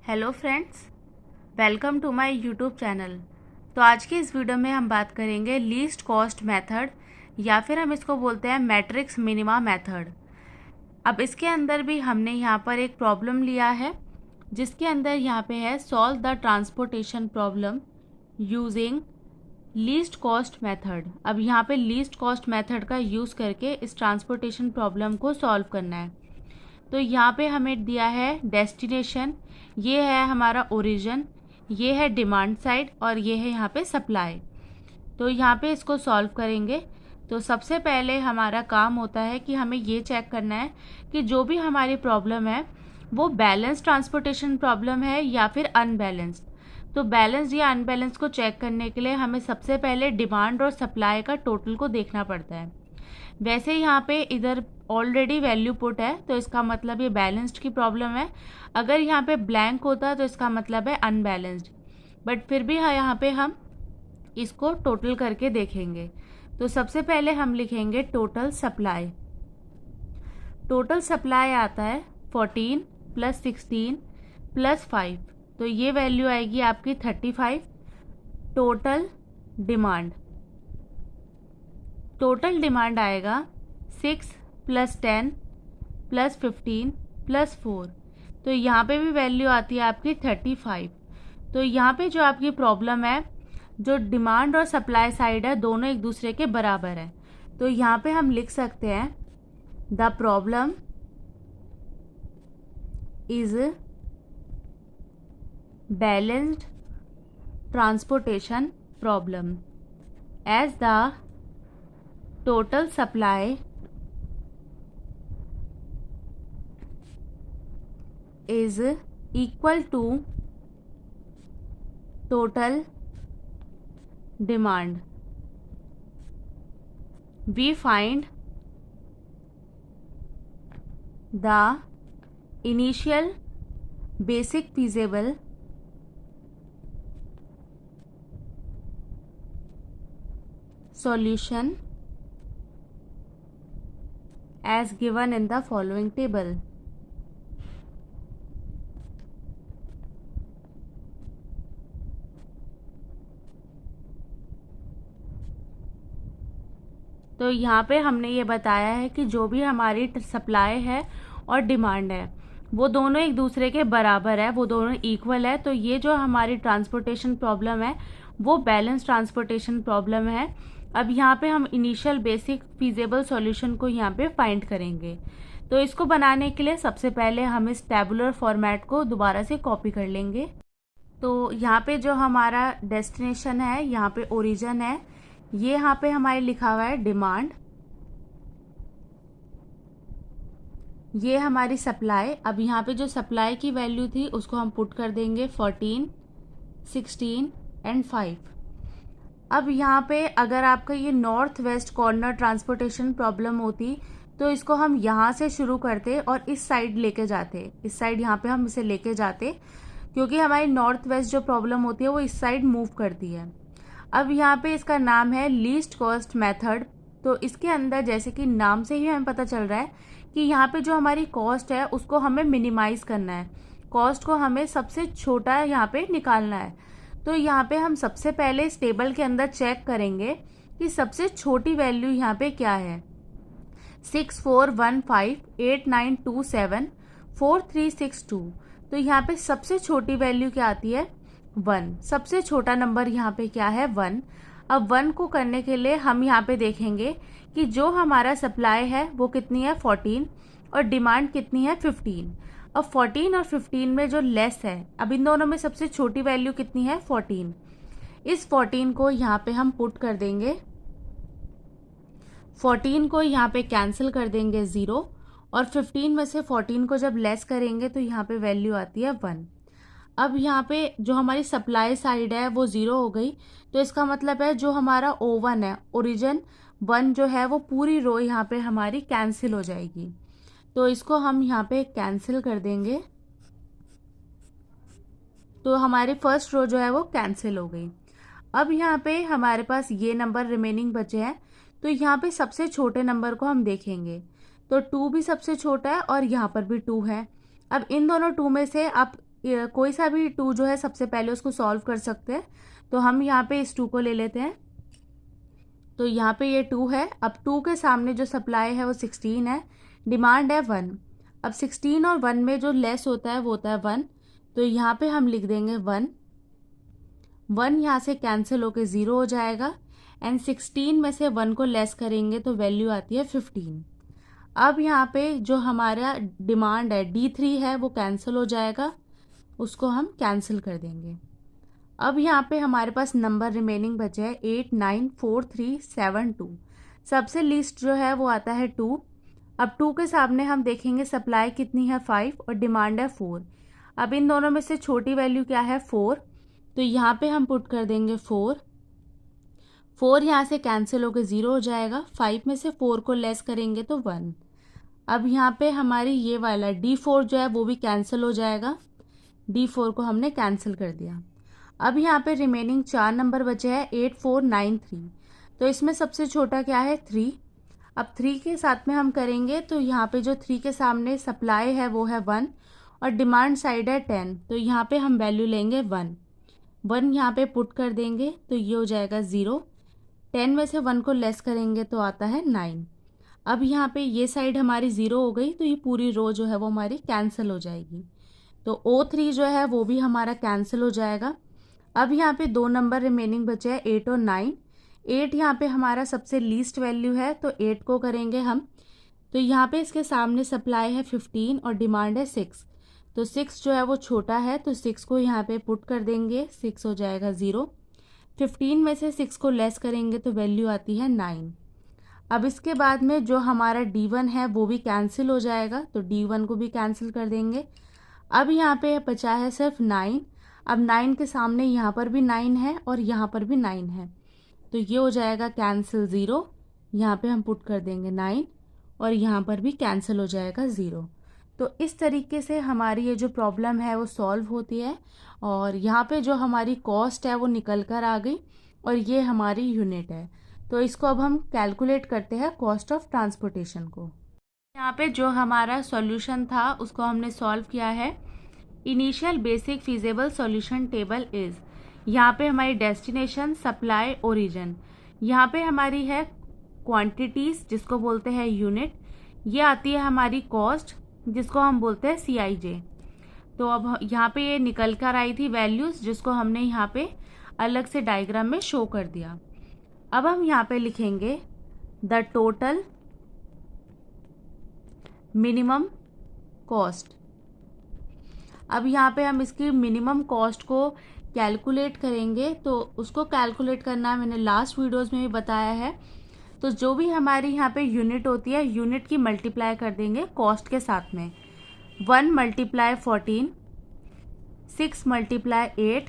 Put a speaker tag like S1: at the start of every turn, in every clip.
S1: Hello friends, welcome to my YouTube channel. तो आज की इस वीडियो में हम बात करेंगे लीस्ट कॉस्ट मेथड या फिर हम इसको बोलते हैं मैट्रिक्स मिनिमा मेथड। अब इसके अंदर भी हमने यहाँ पर एक प्रॉब्लम लिया है जिसके अंदर यहाँ पे है solve the transportation problem using least cost method. अब यहाँ पे लीस्ट कॉस्ट मेथड का यूज़ करके इस ट्रांसपोर्टेशन प्रॉब्लम को सॉल्व करना है। तो यहाँ पे हमें दिया है डेस्टिनेशन, ये है हमारा ओरिजिन, ये है डिमांड साइड और ये है यहाँ पे सप्लाई। तो यहाँ पे इसको सॉल्व करेंगे। तो सबसे पहले हमारा काम होता है कि हमें ये चेक करना है कि जो भी हमारी प्रॉब्लम है वो बैलेंस ट्रांसपोर्टेशन प्रॉब्लम है या फिर अनबैलेंस्ड। तो बैलेंस या अनबैलेंस को चेक करने के लिए हमें सबसे पहले डिमांड और सप्लाई का टोटल को देखना पड़ता है। वैसे यहाँ पे इधर ऑलरेडी वैल्यू पुट है तो इसका मतलब ये बैलेंस्ड की प्रॉब्लम है। अगर यहाँ पे ब्लैंक होता तो इसका मतलब है अनबैलेंस्ड, बट फिर भी यहाँ पे हम इसको टोटल करके देखेंगे। तो सबसे पहले हम लिखेंगे टोटल सप्लाई। टोटल सप्लाई आता है 14 + 16 + 5, तो ये वैल्यू आएगी आपकी 35। टोटल डिमांड आएगा 6 + 10 + 15 + 4, तो यहाँ पे भी वैल्यू आती है आपकी 35। तो यहाँ पे जो आपकी प्रॉब्लम है, जो डिमांड और सप्लाई साइड है दोनों एक दूसरे के बराबर है। तो यहाँ पे हम लिख सकते हैं the problem is balanced transportation problem as the total supply is equal to total demand. We find the initial basic feasible solution as given in the following table. तो यहाँ पे हमने ये बताया है कि जो भी हमारी सप्लाई है और डिमांड है वो दोनों एक दूसरे के बराबर है, वो दोनों इक्वल है। तो ये जो हमारी ट्रांसपोर्टेशन प्रॉब्लम है वो बैलेंस ट्रांसपोर्टेशन प्रॉब्लम है। अब यहाँ पे हम इनिशियल बेसिक फीजेबल सॉल्यूशन को यहाँ पे फाइंड करेंगे। तो इसको बनाने के लिए सबसे पहले हम इस टैबुलर फॉर्मेट को दोबारा से कॉपी कर लेंगे। तो यहाँ पे जो हमारा डेस्टिनेशन है, यहाँ पे ओरिजिन है, ये यहाँ पे हमारे लिखा हुआ है डिमांड, ये हमारी सप्लाई। अब यहाँ पे जो सप्लाई की वैल्यू थी उसको हम पुट कर देंगे 14, 16 एंड 5। अब यहाँ पे अगर आपका ये north west corner transportation problem होती तो इसको हम यहाँ से शुरू करते और इस साइड लेके जाते, इस साइड यहाँ पे हम इसे लेके जाते, क्योंकि हमारी नॉर्थ वेस्ट जो प्रॉब्लम होती है वो इस साइड मूव करती है। अब यहाँ पे इसका नाम है लीस्ट कॉस्ट मेथड। तो इसके अंदर जैसे कि नाम से ही हमें पता चल रहा है कि यहाँ पे जो हमारी कॉस्ट है उसको हमें मिनिमाइज करना है, कॉस्ट को हमें सबसे छोटा यहाँ पे निकालना है। तो यहाँ पे हम सबसे पहले इस टेबल के अंदर चेक करेंगे कि सबसे छोटी वैल्यू यहाँ पे क्या है। 6415 8927 4362, तो यहाँ पे सबसे छोटी वैल्यू क्या आती है 1। सबसे छोटा नंबर यहाँ पे क्या है 1। अब 1 को करने के लिए हम यहाँ पे देखेंगे कि जो हमारा सप्लाई है वो कितनी है 14 और डिमांड कितनी है 15। अब 14 और 15 में जो लेस है, अब इन दोनों में सबसे छोटी वैल्यू कितनी है 14। इस 14 को यहाँ पे हम पुट कर देंगे, 14 को यहाँ पे कैंसिल कर देंगे 0, और 15 में से 14 को जब लेस करेंगे तो यहाँ पे वैल्यू आती है 1। अब यहाँ पे जो हमारी सप्लाई साइड है वो 0 हो गई, तो इसका मतलब है जो हमारा O1 है, ओरिजिन 1 जो है वो पूरी रो यहाँ पे हमारी कैंसिल हो जाएगी। तो इसको हम यहाँ पे कैंसिल कर देंगे, तो हमारी फर्स्ट रो जो है वो कैंसिल हो गई। अब यहाँ पे हमारे पास ये नंबर रिमेनिंग बचे हैं, तो यहाँ पे सबसे छोटे नंबर को हम देखेंगे। तो 2 भी सबसे छोटा है और यहाँ पर भी 2 है। अब इन दोनों 2 में से आप कोई सा भी 2 जो है सबसे पहले उसको सॉल्व कर सकते हैं। तो हम यहाँ पे इस 2 को ले लेते हैं। तो यहाँ पे ये 2 है। अब 2 के सामने जो सप्लाई है वो 16 है, डिमांड है 1। अब 16 और 1 में जो लेस होता है वो होता है 1। तो यहाँ पे हम लिख देंगे 1। 1 यहाँ से कैंसिल होके 0 हो जाएगा एंड 16 में से 1 को लेस करेंगे तो वैल्यू आती है 15। अब यहाँ पे जो हमारा डिमांड है D3 है वो कैंसिल हो जाएगा, उसको हम कैंसिल कर देंगे। अब यहाँ पे हमारे पास नंबर रिमेनिंग बचे हैं 8, 9, 4, 3, 7, 2। सबसे लीस्ट जो है वो आता है 2। अब 2 के सामने हम देखेंगे सप्लाई कितनी है 5 और डिमांड है 4। अब इन दोनों में से छोटी वैल्यू क्या है 4, तो यहाँ पे हम पुट कर देंगे 4। 4 यहाँ से कैंसिल होकर 0 हो जाएगा। 5 में से 4 को लेस करेंगे तो 1। अब यहाँ पे हमारी ये वाला D4 जो है वो भी कैंसिल हो जाएगा। D4 को हमने कैंसिल कर दिया। अब यहाँ पे रिमेनिंग 4 नंबर बचे हैं 8, 4, 9, 3। तो इसमें सबसे छोटा क्या है 3। अब 3 के साथ में हम करेंगे तो यहाँ पे जो 3 के सामने सप्लाई है वो है 1 और डिमांड साइड है 10। तो यहाँ पे हम वैल्यू लेंगे 1। 1 यहाँ पे पुट कर देंगे तो ये हो जाएगा 0। 10 में से 1 को लेस करेंगे तो आता है 9। अब यहाँ पे ये साइड हमारी 0 हो गई तो ये पूरी रो जो है वो हमारी कैंसिल हो जाएगी। तो O3 जो है वो भी हमारा कैंसिल हो जाएगा। अब यहाँ पे 2 नंबर रिमेनिंग बचे हैं 8 और 9। 8 यहाँ पे हमारा सबसे लीस्ट वैल्यू है तो 8 को करेंगे हम। तो यहाँ पे इसके सामने सप्लाई है 15 और डिमांड है 6। तो 6 जो है वो छोटा है तो 6 को यहाँ पे पुट कर देंगे, 6 हो जाएगा 0। 15 में से 6 को लेस करेंगे तो वैल्यू आती है 9। अब इसके बाद में जो हमारा D1 है वो भी कैंसिल हो जाएगा तो D1 को भी कैंसिल कर देंगे। अब यहाँ पे बचा है सिर्फ 9। अब 9 के सामने यहाँ पर भी 9 है और यहाँ पर भी 9 है तो ये हो जाएगा कैंसिल 0। यहाँ पे हम पुट कर देंगे 9 और यहाँ पर भी कैंसिल हो जाएगा 0। तो इस तरीके से हमारी ये जो प्रॉब्लम है वो सॉल्व होती है और यहाँ पे जो हमारी कॉस्ट है वो निकल कर आ गई और ये हमारी यूनिट है। तो इसको अब हम कैलकुलेट करते हैं कॉस्ट ऑफ ट्रांसपोर्टेशन को। यहाँ पे जो हमारा सॉल्यूशन था उसको हमने सॉल्व किया है। Initial basic feasible solution table is, यहाँ पे हमारी डेस्टिनेशन, सप्लाई, ओरिजिन, यहाँ पे हमारी है क्वांटिटीज जिसको बोलते हैं यूनिट, ये आती है हमारी कॉस्ट जिसको हम बोलते हैं CIJ। तो अब यहाँ पे ये निकल कर आई थी वैल्यूज जिसको हमने यहाँ पे अलग से डायग्राम में शो कर दिया। अब हम यहाँ पे लिखेंगे द टोटल मिनिमम कॉस्ट। अब यहाँ पे हम इसकी मिनिमम कॉस्ट को कैलकुलेट करेंगे तो उसको कैलकुलेट करना मैंने लास्ट वीडियोस में भी बताया है। तो जो भी हमारी यहाँ पे यूनिट होती है यूनिट की मल्टीप्लाई कर देंगे कॉस्ट के साथ में। 1 multiply 14, 6 multiply 8,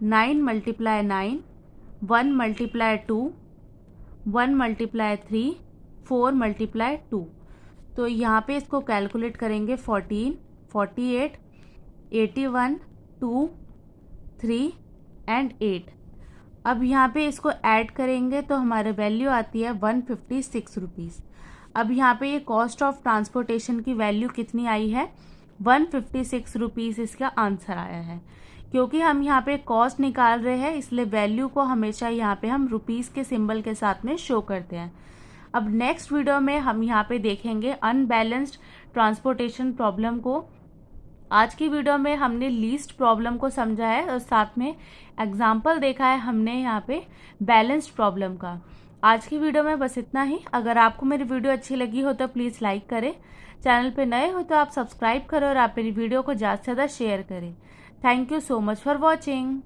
S1: 9 multiply 9, 1 multiply 2, 1 multiply 3, 4 multiply 2। तो यहाँ पे इसको कैलकुलेट करेंगे 14, 48, 81, 2, 3 एंड 8। अब यहाँ पे इसको ऐड करेंगे तो हमारे वैल्यू आती है 156 रुपीज़। अब यहाँ पे ये कॉस्ट ऑफ ट्रांसपोर्टेशन की वैल्यू कितनी आई है 156 रुपीज़ इसका आंसर आया है। क्योंकि हम यहाँ पे कॉस्ट निकाल रहे हैं इसलिए वैल्यू को हमेशा यहाँ पे हम रुपीज़ के सिंबल के साथ में शो करते हैं। अब नेक्स्ट वीडियो में हम यहाँ पे देखेंगे अनबैलेंस्ड ट्रांसपोर्टेशन प्रॉब्लम को। आज की वीडियो में हमने लीस्ट प्रॉब्लम को समझा है और साथ में एग्जाम्पल देखा है हमने यहाँ पे बैलेंस्ड प्रॉब्लम का। आज की वीडियो में बस इतना ही। अगर आपको मेरी वीडियो अच्छी लगी हो तो प्लीज़ लाइक करें, चैनल पे नए हो तो आप सब्सक्राइब करें और आप मेरी वीडियो को ज़्यादा से ज़्यादा शेयर करें। Thank you so much for watching.